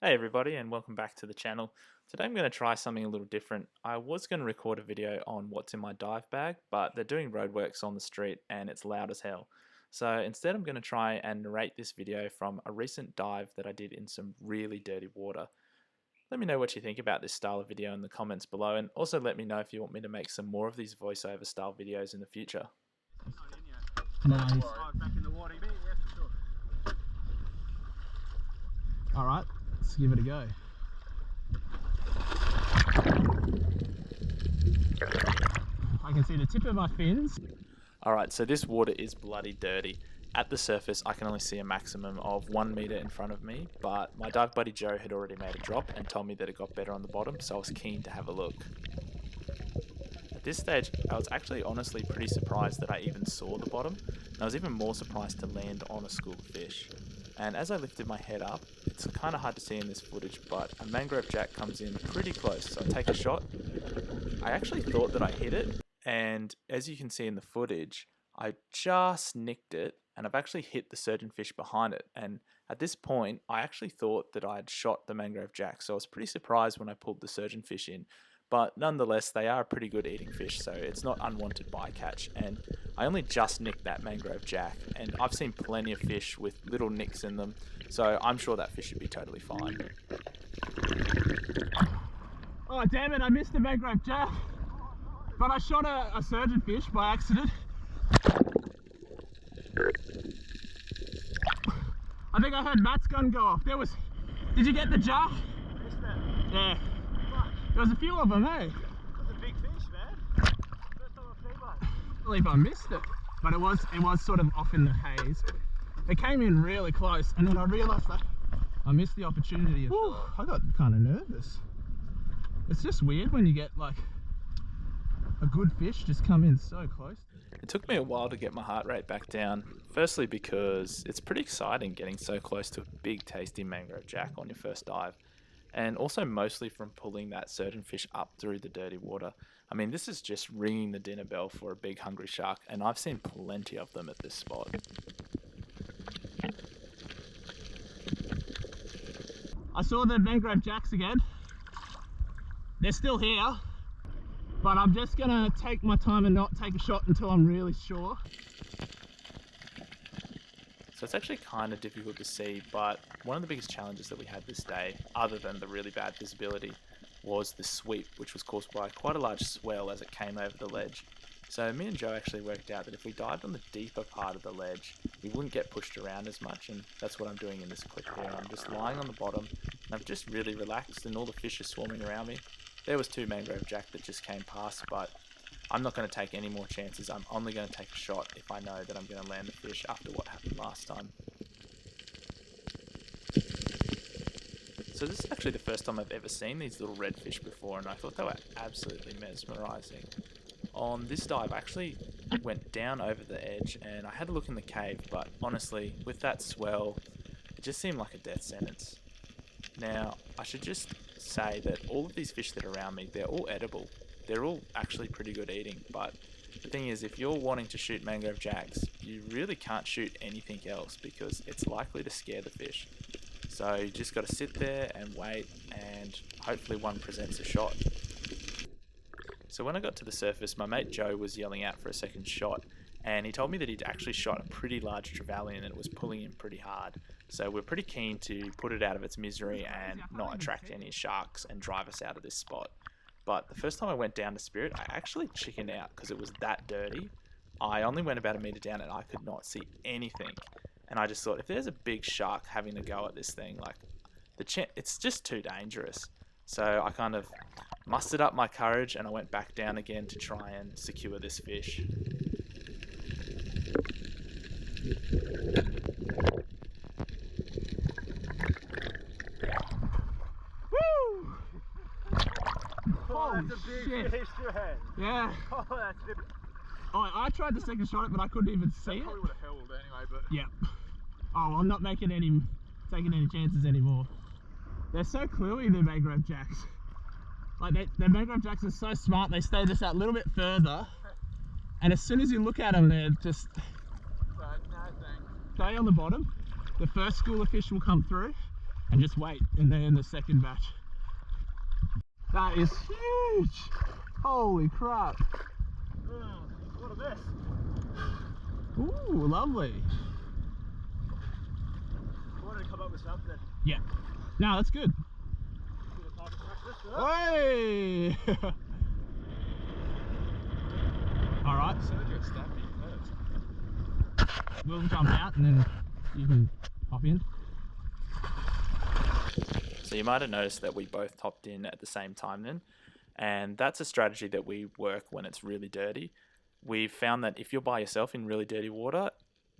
Hey everybody, and welcome back to the channel. Today I'm going to try something a little different. I was going to record a video on what's in my dive bag, but they're doing roadworks on the street and it's loud as hell. So instead I'm going to try and narrate this video from a recent dive that I did in some really dirty water. Let me know what you think about this style of video in the comments below, and also let me know if you want me to make some more of these voiceover style videos in the future. Nice. Back in the water, you mean? Yeah, for sure. Alright, let's give it a go. I can see the tip of my fins. Alright, so this water is bloody dirty. At the surface I can only see a maximum of 1 meter in front of me, but my dive buddy Joe had already made a drop and told me that it got better on the bottom, so I was keen to have a look. At this stage I was actually honestly pretty surprised that I even saw the bottom, and I was even more surprised to land on a school of fish. And as I lifted my head up, it's kind of hard to see in this footage, but a mangrove jack comes in pretty close, so I take a shot. I actually thought that I hit it, and as you can see in the footage, I just nicked it, and I've actually hit the surgeonfish behind it. And at this point, I actually thought that I had shot the mangrove jack, so I was pretty surprised when I pulled the surgeonfish in. But nonetheless, they are a pretty good eating fish, so it's not unwanted bycatch. And I only just nicked that mangrove jack, and I've seen plenty of fish with little nicks in them, so I'm sure that fish should be totally fine. Oh damn it, I missed the mangrove jack. But I shot a surgeonfish by accident. I think I heard Matt's gun go off. Did you get the jack? Missed that. Yeah. There was a few of them, hey? That's a big fish, man. First time I've seen one. I believe I missed it. But it was sort of off in the haze. It came in really close, and then I realised that I missed the opportunity. I got kind of nervous. It's just weird when you get like a good fish just come in so close. It took me a while to get my heart rate back down. Firstly because it's pretty exciting getting so close to a big tasty mangrove jack on your first dive. And also mostly from pulling that surgeonfish up through the dirty water. I mean, this is just ringing the dinner bell for a big hungry shark, and I've seen plenty of them at this spot. I saw the mangrove jacks again. They're still here, but I'm just gonna take my time and not take a shot until I'm really sure. So it's actually kind of difficult to see, but one of the biggest challenges that we had this day, other than the really bad visibility, was the sweep, which was caused by quite a large swell as it came over the ledge. So me and Joe actually worked out that if we dived on the deeper part of the ledge, we wouldn't get pushed around as much, and that's what I'm doing in this clip here. I'm just lying on the bottom, and I've just really relaxed, and all the fish are swarming around me. There was 2 mangrove jack that just came past, but I'm not going to take any more chances. I'm only going to take a shot if I know that I'm going to land the fish after what happened last time. So this is actually the first time I've ever seen these little redfish before, and I thought they were absolutely mesmerizing. On this dive I actually went down over the edge and I had a look in the cave, but honestly with that swell it just seemed like a death sentence. Now I should just say that all of these fish that are around me, they're all edible. They're all actually pretty good eating, but the thing is, if you're wanting to shoot mangrove jacks, you really can't shoot anything else because it's likely to scare the fish. So you just got to sit there and wait, and hopefully one presents a shot. So when I got to the surface, my mate Joe was yelling out for a second shot, and he told me that he'd actually shot a pretty large trevally and it was pulling him pretty hard. So we're pretty keen to put it out of its misery and not attract any sharks and drive us out of this spot. But the first time I went down to Spirit, I actually chickened out because it was that dirty. I only went about a meter down and I could not see anything. And I just thought, if there's a big shark having a go at this thing, like it's just too dangerous. So I kind of mustered up my courage and I went back down again to try and secure this fish. Woo! Oh, that's a big shit. fish, man. Yeah. Oh, that's it. Oh, I tried to second shot it, but I couldn't even see it. Probably would have held anyway, but. Yep. Oh, I'm not taking any chances anymore. They're so cluey, the mangrove jacks. Like the mangrove jacks are so smart. They stay just that little bit further, and as soon as you look at them, they're just No thanks. stay on the bottom. The first school of fish will come through, and just wait, and then the second batch. That is huge! Holy crap! What a mess. Ooh, lovely. I wanted to come up with something. Yeah. No, that's good. Bit of target practice for that. Hey! Alright, Sergio stabbed me first. we'll jump out and then you can hop in. So you might have noticed that we both hopped in at the same time then, and that's a strategy that we work when it's really dirty. We've found that if you're by yourself in really dirty water,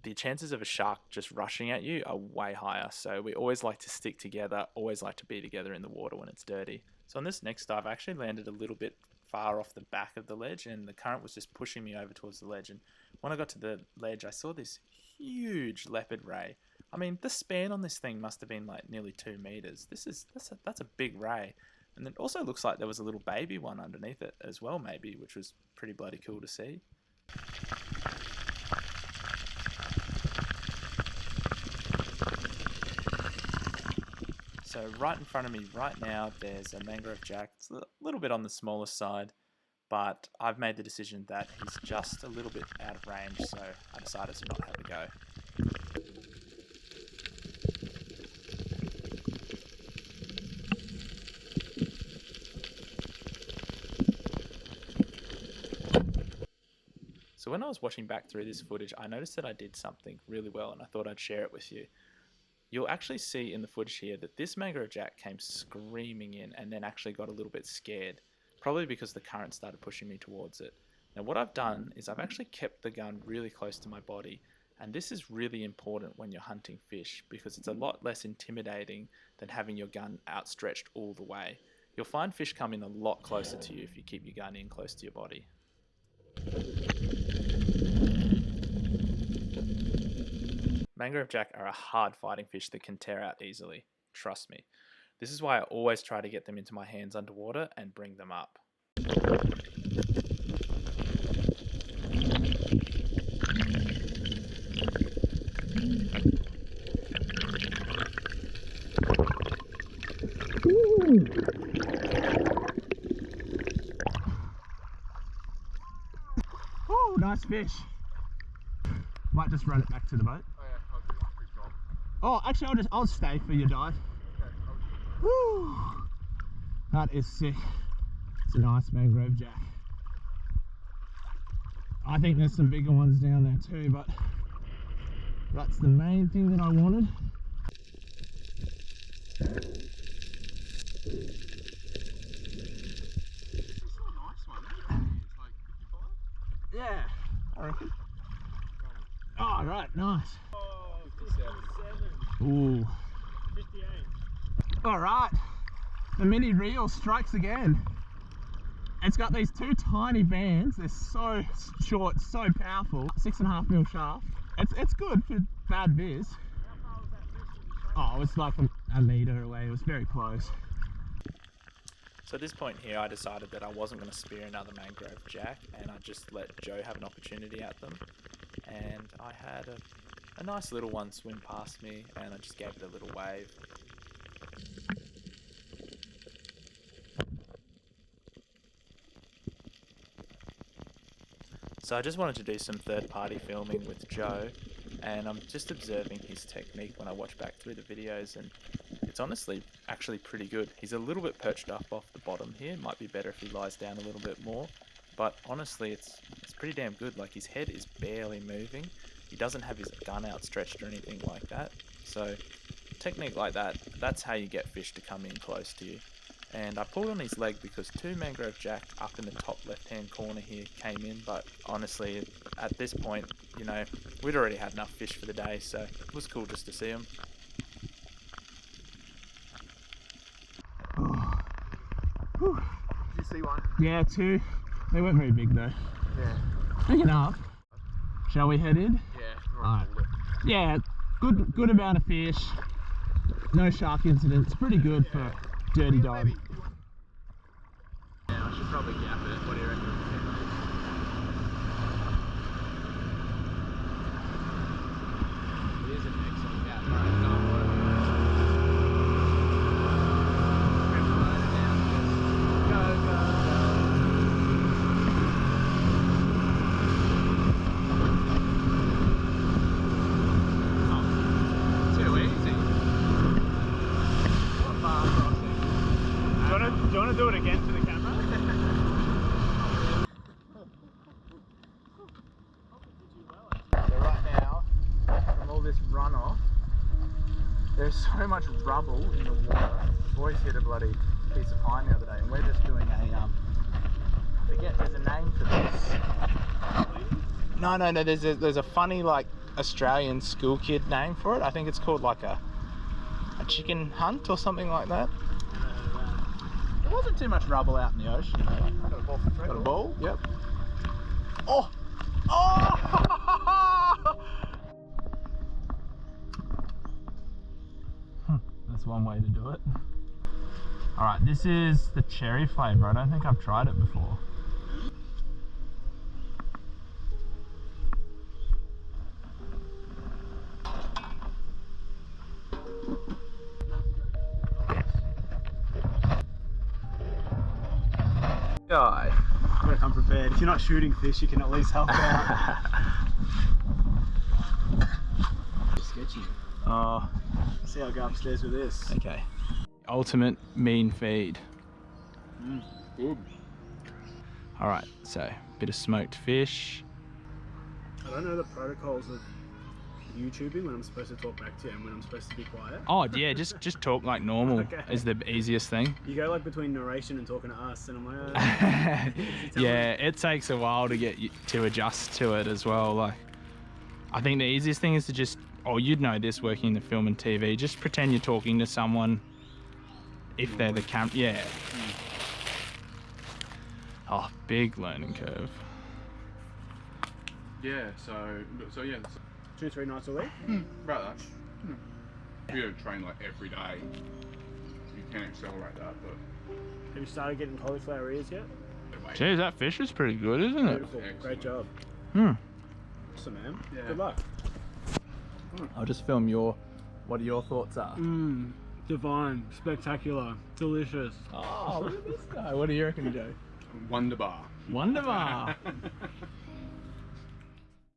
the chances of a shark just rushing at you are way higher. So we always like to stick together, always like to be together in the water when it's dirty. So on this next dive, I actually landed a little bit far off the back of the ledge, and the current was just pushing me over towards the ledge. And when I got to the ledge, I saw this huge leopard ray. I mean, the span on this thing must have been like nearly 2 meters. That's a big ray. And it also looks like there was a little baby one underneath it as well, maybe, which was pretty bloody cool to see. So right in front of me right now, there's a mangrove jack. It's a little bit on the smaller side, but I've made the decision that he's just a little bit out of range, so I decided to not have a go. So when I was watching back through this footage, I noticed that I did something really well, and I thought I'd share it with you. You'll actually see in the footage here that this mangrove jack came screaming in and then actually got a little bit scared, probably because the current started pushing me towards it. Now what I've done is I've actually kept the gun really close to my body, and this is really important when you're hunting fish because it's a lot less intimidating than having your gun outstretched all the way. You'll find fish come in a lot closer to you if you keep your gun in close to your body. Mangrove jack are a hard fighting fish that can tear out easily, trust me. This is why I always try to get them into my hands underwater and bring them up. Oh, nice fish. Might just run it back to the boat. Oh yeah, I'll do that. Free job. Oh, actually, I'll stay for your dive. Okay, I'll do it. Woo! That is sick. It's a nice mangrove jack. I think there's some bigger ones down there too, but that's the main thing that I wanted. It's not a nice one, is it? It's like 55? Yeah, I reckon. Oh, right, nice. Oh, 57. Ooh. 58. All right, the mini reel strikes again. It's got these two tiny bands. They're so short, so powerful. 6.5 mil shaft. It's good for bad viz. How far was that fish when you shot? Oh, it was like a meter away. It was very close. So at this point here, I decided that I wasn't going to spear another mangrove jack, and I just let Joe have an opportunity at them. And I had a nice little one swim past me, and I just gave it a little wave. So I just wanted to do some third-party filming with Joe, and I'm just observing his technique when I watch back through the videos, and it's honestly actually pretty good. He's a little bit perched up off the bottom here. Might be better if he lies down a little bit more, but honestly it's pretty damn good. Like, his head is barely moving. He doesn't have his gun outstretched or anything like that. So technique like that, that's how you get fish to come in close to you. And I pulled on his leg because two mangrove jack up in the top left hand corner here came in, but honestly at this point, you know, we'd already had enough fish for the day, so it was cool just to see them. Whew. Did you see one? Yeah, two. They weren't very big though. Yeah. Big enough. Shall we head in? Yeah. Alright. Yeah, good amount of fish. No shark incidents. Pretty good for dirty dive. Yeah, I should probably gap it. What do you reckon? It is an excellent gap. Alright, go on. want to do it again for the camera? So right now, from all this runoff, there's so much rubble in the water. The boys hit a bloody piece of pine the other day, and we're just doing a, I forget, there's a name for this. No, there's a funny, like, Australian school kid name for it. I think it's called like a chicken hunt or something like that. There wasn't too much rubble out in the ocean though. I got a ball for free. Got a ball? Yep. Oh! Oh! That's one way to do it. Alright, this is the cherry flavour. I don't think I've tried it before. Guy. Gotta come prepared. If you're not shooting fish, you can at least help out. Sketchy. Oh, Let's see how I go upstairs with this. okay. Ultimate mean feed. Good. Alright, so bit of smoked fish. I don't know the protocols of YouTubing, when I'm supposed to talk back to you and when I'm supposed to be quiet. Oh yeah, just talk like normal Okay. is the easiest thing. You go like between narration and talking to us, and I'm like, Yeah, it takes a while to get you to adjust to it as well. Like, I think the easiest thing is to just, oh, you'd know this working in the film and TV, just pretend you're talking to someone if they're the yeah. Oh, big learning curve. Yeah, so yeah, 2-3 nights a week. about that. If you train like every day, you can accelerate that, but Have you started getting cauliflower ears yet? Geez, that fish is pretty good, isn't it? Beautiful. Great job. Awesome, man. Yeah. Good luck. I'll just film what your thoughts are. Divine, spectacular, delicious. Oh, look at this guy. What do you reckon, Joe? Wonder bar. Wonderbar.